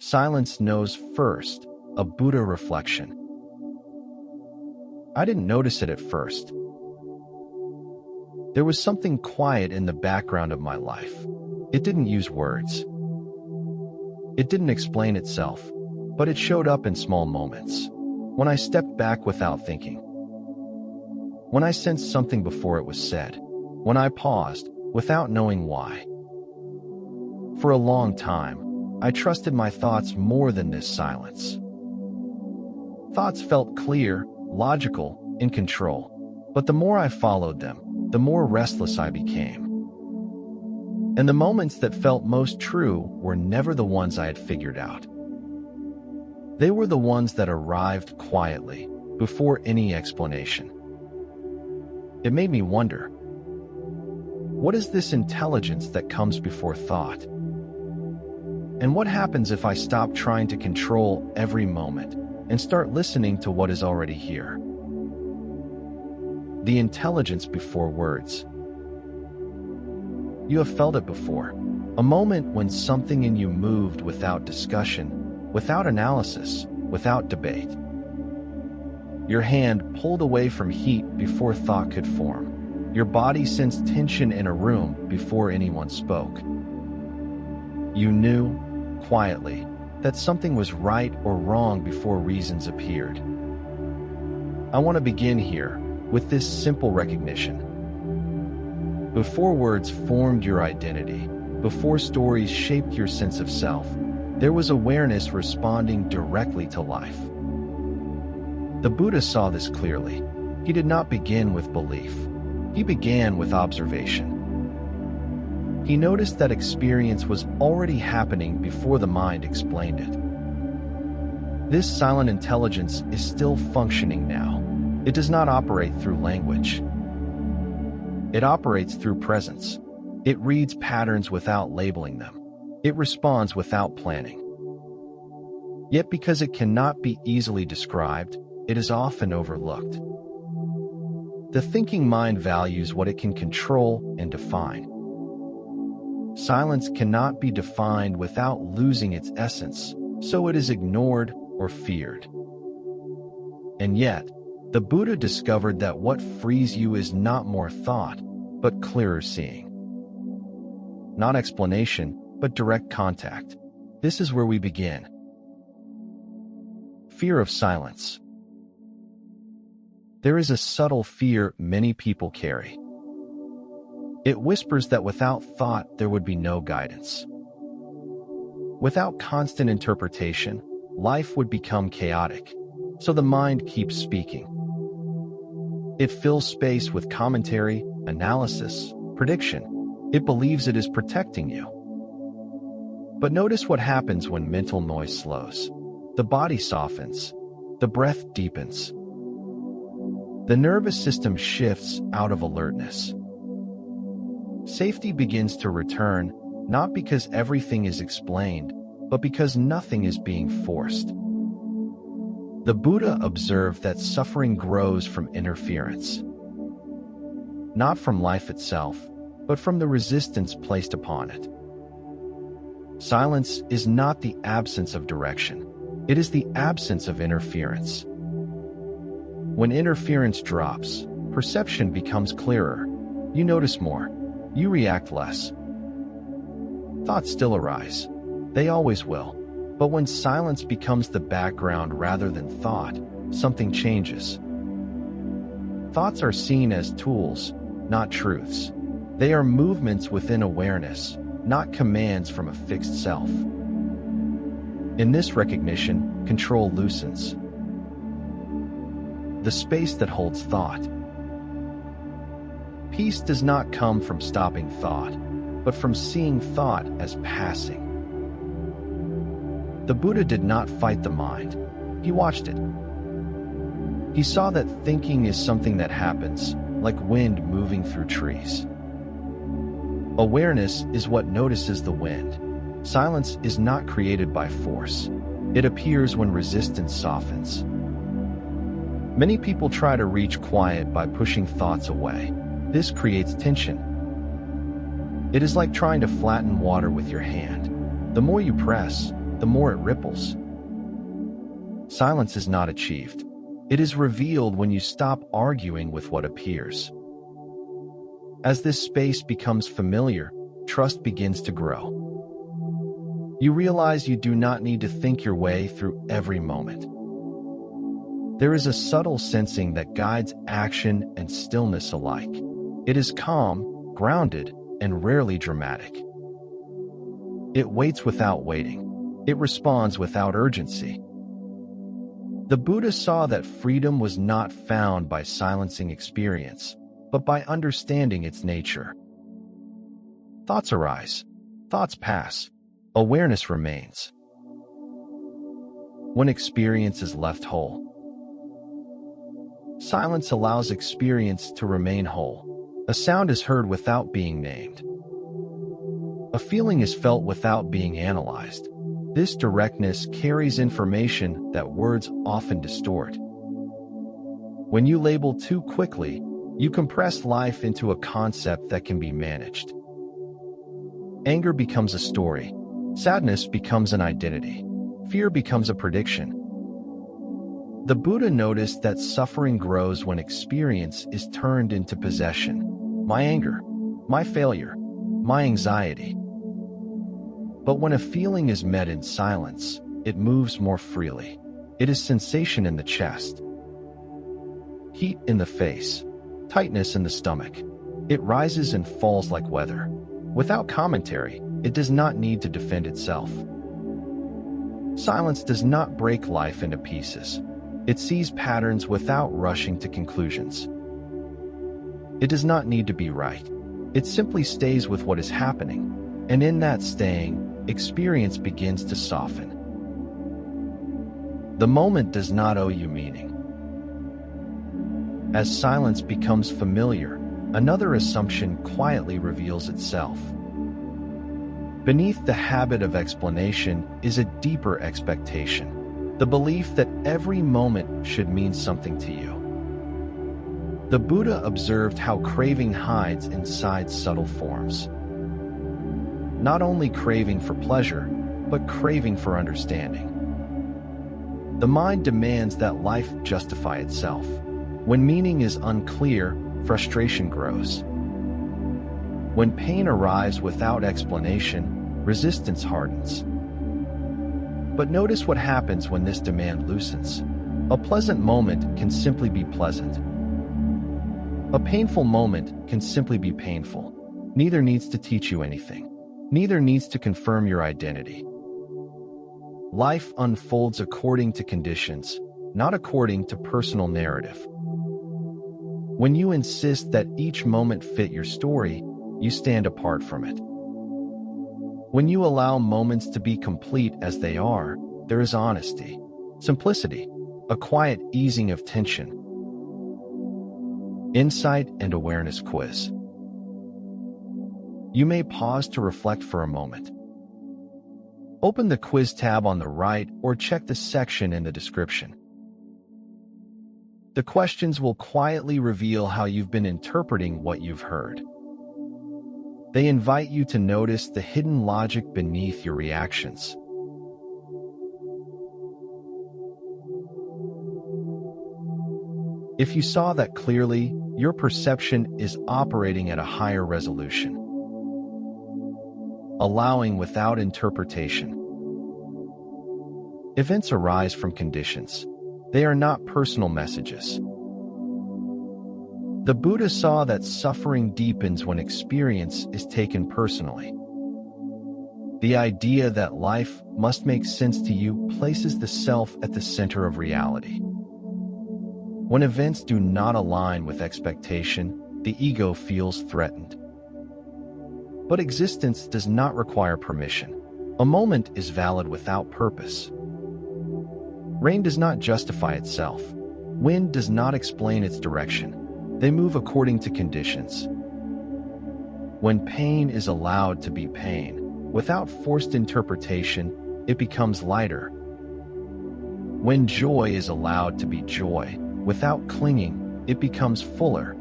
Silence knows first, a Buddha reflection. I didn't notice it at first. There was something quiet in the background of my life. It didn't use words. It didn't explain itself, but it showed up in small moments. When I stepped back without thinking. When I sensed something before it was said. When I paused, without knowing why. For a long time, I trusted my thoughts more than this silence. Thoughts felt clear, logical, in control. But the more I followed them, the more restless I became. And the moments that felt most true were never the ones I had figured out. They were the ones that arrived quietly, before any explanation. It made me wonder, what is this intelligence that comes before thought? And what happens if I stop trying to control every moment and start listening to what is already here? The intelligence before words. You have felt it before. A moment when something in you moved without discussion, without analysis, without debate. Your hand pulled away from heat before thought could form. Your body sensed tension in a room before anyone spoke. You knew, quietly, that something was right or wrong before reasons appeared. I want to begin here with this simple recognition. Before words formed your identity, before stories shaped your sense of self, there was awareness responding directly to life. The Buddha saw this clearly. He did not begin with belief. He began with observation. He noticed that experience was already happening before the mind explained it. This silent intelligence is still functioning now. It does not operate through language. It operates through presence. It reads patterns without labeling them. It responds without planning. Yet because it cannot be easily described, it is often overlooked. The thinking mind values what it can control and define. Silence cannot be defined without losing its essence, so it is ignored or feared. And yet, the Buddha discovered that what frees you is not more thought, but clearer seeing. Not explanation, but direct contact. This is where we begin. Fear of silence. There is a subtle fear many people carry. It whispers that without thought there would be no guidance. Without constant interpretation, life would become chaotic, so the mind keeps speaking. It fills space with commentary, analysis, prediction. It believes it is protecting you. But notice what happens when mental noise slows. The body softens. The breath deepens. The nervous system shifts out of alertness. Safety begins to return, not because everything is explained, but because nothing is being forced. The Buddha observed that suffering grows from interference. Not from life itself, but from the resistance placed upon it. Silence is not the absence of direction. It is the absence of interference. When interference drops, perception becomes clearer. You notice more. You react less. Thoughts still arise. They always will. But when silence becomes the background rather than thought, something changes. Thoughts are seen as tools, not truths. They are movements within awareness, not commands from a fixed self. In this recognition, control loosens. The space that holds thought. Peace does not come from stopping thought, but from seeing thought as passing. The Buddha did not fight the mind. He watched it. He saw that thinking is something that happens, like wind moving through trees. Awareness is what notices the wind. Silence is not created by force. It appears when resistance softens. Many people try to reach quiet by pushing thoughts away. This creates tension. It is like trying to flatten water with your hand. The more you press, the the more it ripples. Silence is not achieved. It is revealed when you stop arguing with what appears. As this space becomes familiar, trust begins to grow. You realize you do not need to think your way through every moment. There is a subtle sensing that guides action and stillness alike. It is calm, grounded, and rarely dramatic. It waits without waiting. It responds without urgency. The Buddha saw that freedom was not found by silencing experience, but by understanding its nature. Thoughts arise. Thoughts pass. Awareness remains. When experience is left whole. Silence allows experience to remain whole. A sound is heard without being named. A feeling is felt without being analyzed. This directness carries information that words often distort. When you label too quickly, you compress life into a concept that can be managed. Anger becomes a story. Sadness becomes an identity. Fear becomes a prediction. The Buddha noticed that suffering grows when experience is turned into possession. My anger, my failure, my anxiety. But when a feeling is met in silence, it moves more freely. It is sensation in the chest, heat in the face, tightness in the stomach. It rises and falls like weather. Without commentary, it does not need to defend itself. Silence does not break life into pieces. It sees patterns without rushing to conclusions. It does not need to be right. It simply stays with what is happening, and in that staying, experience begins to soften. The moment does not owe you meaning. As silence becomes familiar, another assumption quietly reveals itself. Beneath the habit of explanation is a deeper expectation, the belief that every moment should mean something to you. The Buddha observed how craving hides inside subtle forms. Not only craving for pleasure, but craving for understanding. The mind demands that life justify itself. When meaning is unclear, frustration grows. When pain arrives without explanation, resistance hardens. But notice what happens when this demand loosens. A pleasant moment can simply be pleasant. A painful moment can simply be painful. Neither needs to teach you anything. Neither needs to confirm your identity. Life unfolds according to conditions, not according to personal narrative. When you insist that each moment fit your story, you stand apart from it. When you allow moments to be complete as they are, there is honesty, simplicity, a quiet easing of tension. Insight and Awareness Quiz. You may pause to reflect for a moment. Open the quiz tab on the right or check the section in the description. The questions will quietly reveal how you've been interpreting what you've heard. They invite you to notice the hidden logic beneath your reactions. If you saw that clearly, your perception is operating at a higher resolution. Allowing without interpretation. Events arise from conditions. They are not personal messages. The Buddha saw that suffering deepens when experience is taken personally. The idea that life must make sense to you places the self at the center of reality. When events do not align with expectation, the ego feels threatened. But existence does not require permission. A moment is valid without purpose. Rain does not justify itself. Wind does not explain its direction. They move according to conditions. When pain is allowed to be pain, without forced interpretation, it becomes lighter. When joy is allowed to be joy, without clinging, it becomes fuller.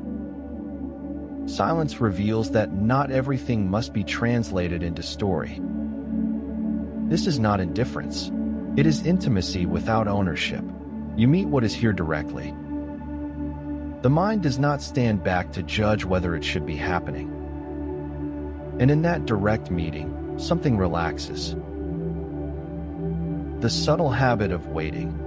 Silence reveals that not everything must be translated into story. This is not indifference. It is intimacy without ownership. You meet what is here directly. The mind does not stand back to judge whether it should be happening. And in that direct meeting, something relaxes. The subtle habit of waiting.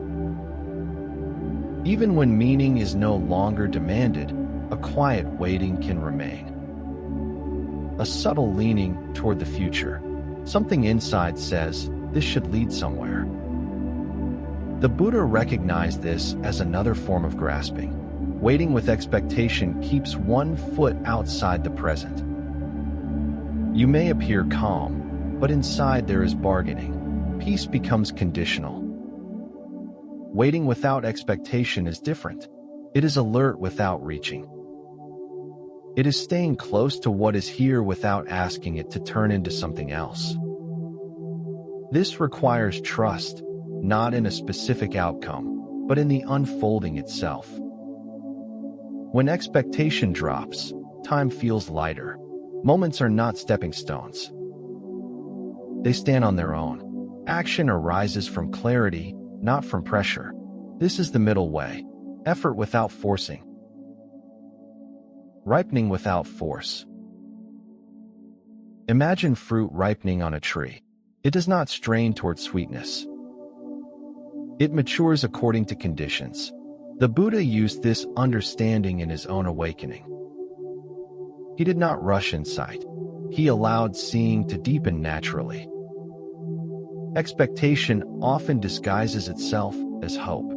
Even when meaning is no longer demanded, a quiet waiting can remain. A subtle leaning toward the future. Something inside says, this should lead somewhere. The Buddha recognized this as another form of grasping. Waiting with expectation keeps one foot outside the present. You may appear calm, but inside there is bargaining. Peace becomes conditional. Waiting without expectation is different. It is alert without reaching. It is staying close to what is here without asking it to turn into something else. This requires trust, not in a specific outcome, but in the unfolding itself. When expectation drops, time feels lighter. Moments are not stepping stones. They stand on their own. Action arises from clarity, not from pressure. This is the middle way. Effort without forcing. Ripening without force. Imagine fruit ripening on a tree. It does not strain toward sweetness. It matures according to conditions. The Buddha used this understanding in his own awakening. He did not rush insight. He allowed seeing to deepen naturally. Expectation often disguises itself as hope.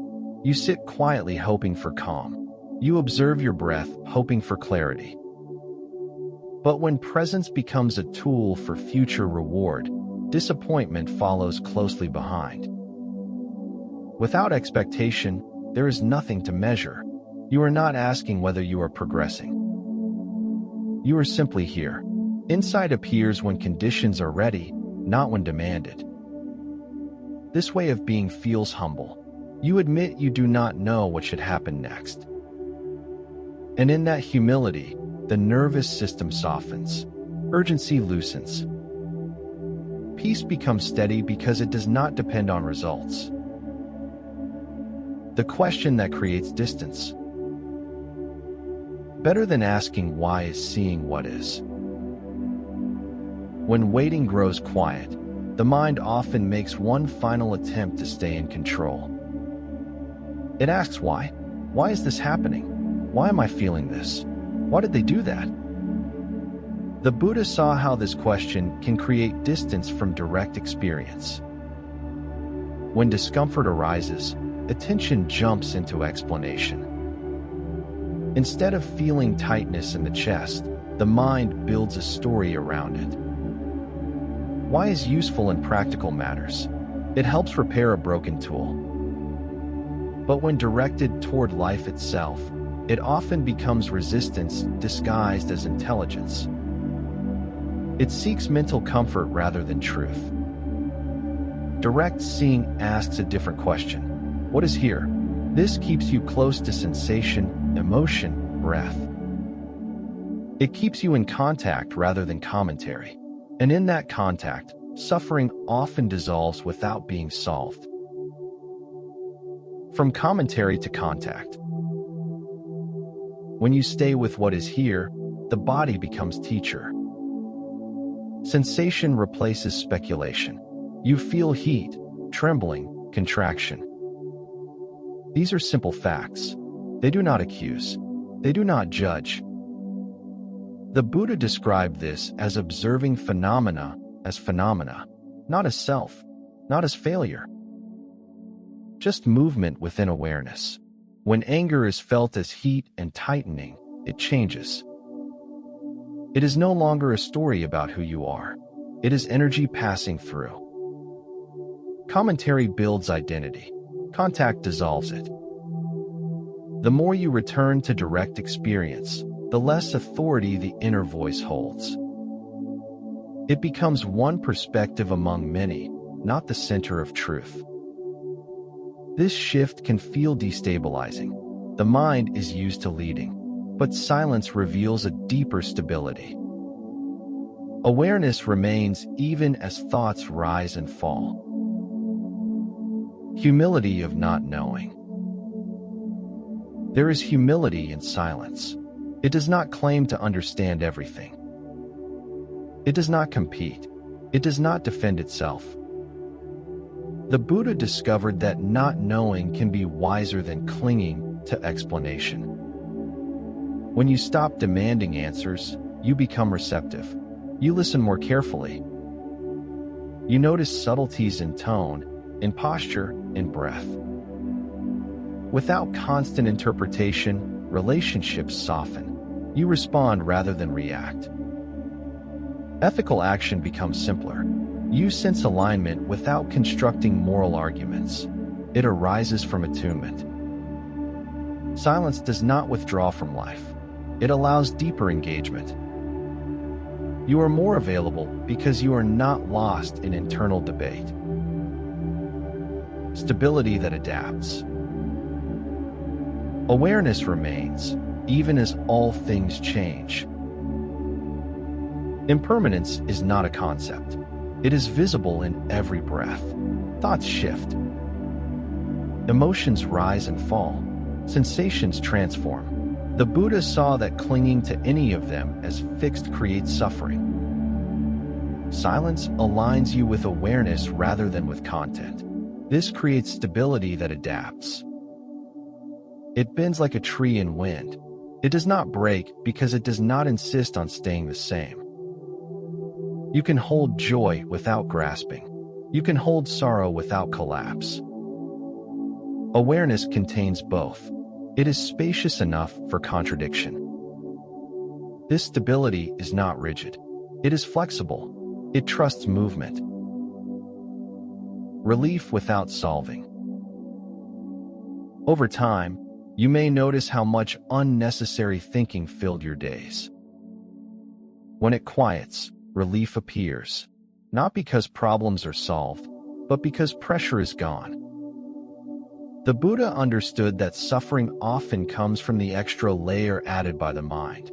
You sit quietly hoping for calm. You observe your breath, hoping for clarity. But when presence becomes a tool for future reward, disappointment follows closely behind. Without expectation, there is nothing to measure. You are not asking whether you are progressing. You are simply here. Insight appears when conditions are ready, not when demanded. This way of being feels humble. You admit you do not know what should happen next. And in that humility, the nervous system softens. Urgency loosens. Peace becomes steady because it does not depend on results. The question that creates distance. Better than asking why is seeing what is. When waiting grows quiet, the mind often makes one final attempt to stay in control. It asks why. Why is this happening? Why am I feeling this? Why did they do that? The Buddha saw how this question can create distance from direct experience. When discomfort arises, attention jumps into explanation. Instead of feeling tightness in the chest, the mind builds a story around it. Why is useful in practical matters? It helps repair a broken tool. But when directed toward life itself, it often becomes resistance disguised as intelligence. It seeks mental comfort rather than truth. Direct seeing asks a different question. What is here? This keeps you close to sensation, emotion, breath. It keeps you in contact rather than commentary. And in that contact, suffering often dissolves without being solved. From commentary to contact. When you stay with what is here, the body becomes teacher. Sensation replaces speculation. You feel heat, trembling, contraction. These are simple facts. They do not accuse. They do not judge. The Buddha described this as observing phenomena, not as self, not as failure. Just movement within awareness. When anger is felt as heat and tightening, it changes. It is no longer a story about who you are. It is energy passing through. Commentary builds identity. Contact dissolves it. The more you return to direct experience, the less authority the inner voice holds. It becomes one perspective among many, not the center of truth. This shift can feel destabilizing. The mind is used to leading, but silence reveals a deeper stability. Awareness remains even as thoughts rise and fall. Humility of not knowing. There is humility in silence. It does not claim to understand everything. It does not compete. It does not defend itself. The Buddha discovered that not knowing can be wiser than clinging to explanation. When you stop demanding answers, you become receptive. You listen more carefully. You notice subtleties in tone, in posture, in breath. Without constant interpretation, relationships soften. You respond rather than react. Ethical action becomes simpler. You sense alignment without constructing moral arguments. It arises from attunement. Silence does not withdraw from life. It allows deeper engagement. You are more available because you are not lost in internal debate. Stability that adapts. Awareness remains, even as all things change. Impermanence is not a concept. It is visible in every breath. Thoughts shift. Emotions rise and fall. Sensations transform. The Buddha saw that clinging to any of them as fixed creates suffering. Silence aligns you with awareness rather than with content. This creates stability that adapts. It bends like a tree in wind. It does not break because it does not insist on staying the same. You can hold joy without grasping. You can hold sorrow without collapse. Awareness contains both. It is spacious enough for contradiction. This stability is not rigid. It is flexible. It trusts movement. Relief without solving. Over time, you may notice how much unnecessary thinking filled your days. When it quiets, relief appears, not because problems are solved, but because pressure is gone. The Buddha understood that suffering often comes from the extra layer added by the mind.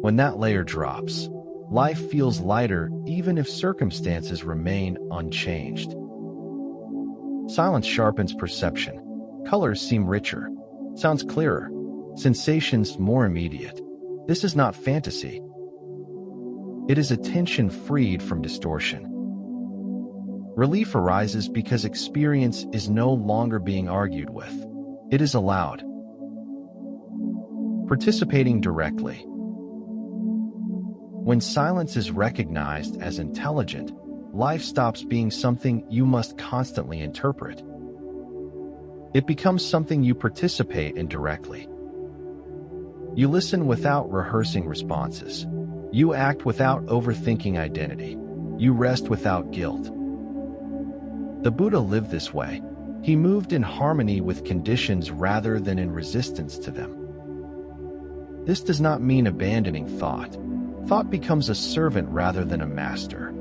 When that layer drops, life feels lighter even if circumstances remain unchanged. Silence sharpens perception. Colors seem richer, sounds clearer, sensations more immediate. This is not fantasy. It is attention freed from distortion. Relief arises because experience is no longer being argued with. It is allowed. Participating directly. When silence is recognized as intelligent, life stops being something you must constantly interpret. It becomes something you participate in directly. You listen without rehearsing responses. You act without overthinking identity. You rest without guilt. The Buddha lived this way. He moved in harmony with conditions rather than in resistance to them. This does not mean abandoning thought. Thought becomes a servant rather than a master.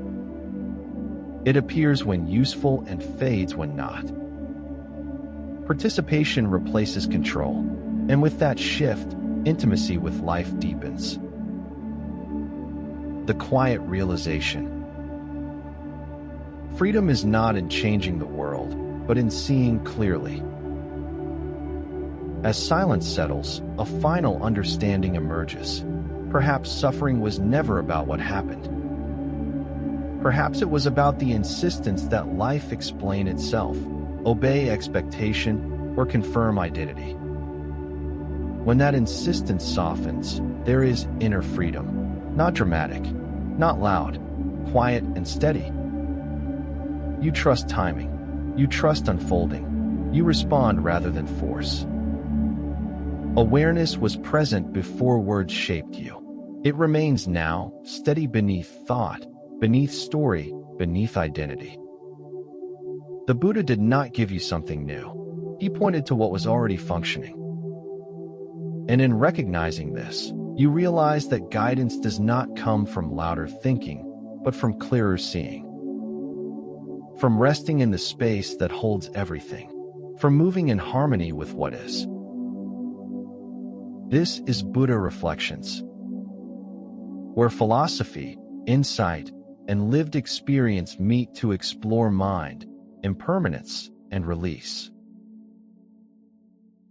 It appears when useful and fades when not. Participation replaces control, and with that shift, intimacy with life deepens. The quiet realization. Freedom is not in changing the world, but in seeing clearly. As silence settles, a final understanding emerges. Perhaps suffering was never about what happened. Perhaps it was about the insistence that life explain itself, obey expectation, or confirm identity. When that insistence softens, there is inner freedom. Not dramatic, not loud, quiet and steady. You trust timing. You trust unfolding. You respond rather than force. Awareness was present before words shaped you. It remains now, steady beneath thought, beneath story, beneath identity. The Buddha did not give you something new. He pointed to what was already functioning. And in recognizing this, you realize that guidance does not come from louder thinking, but from clearer seeing. From resting in the space that holds everything. From moving in harmony with what is. This is Buddha Reflections, where philosophy, insight, and lived experience meet to explore mind, impermanence, and release.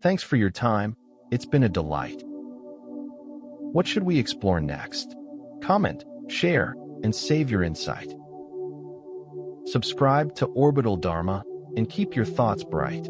Thanks for your time. It's been a delight. What should we explore next? Comment, share, and save your insight. Subscribe to Orbital Dharma and keep your thoughts bright.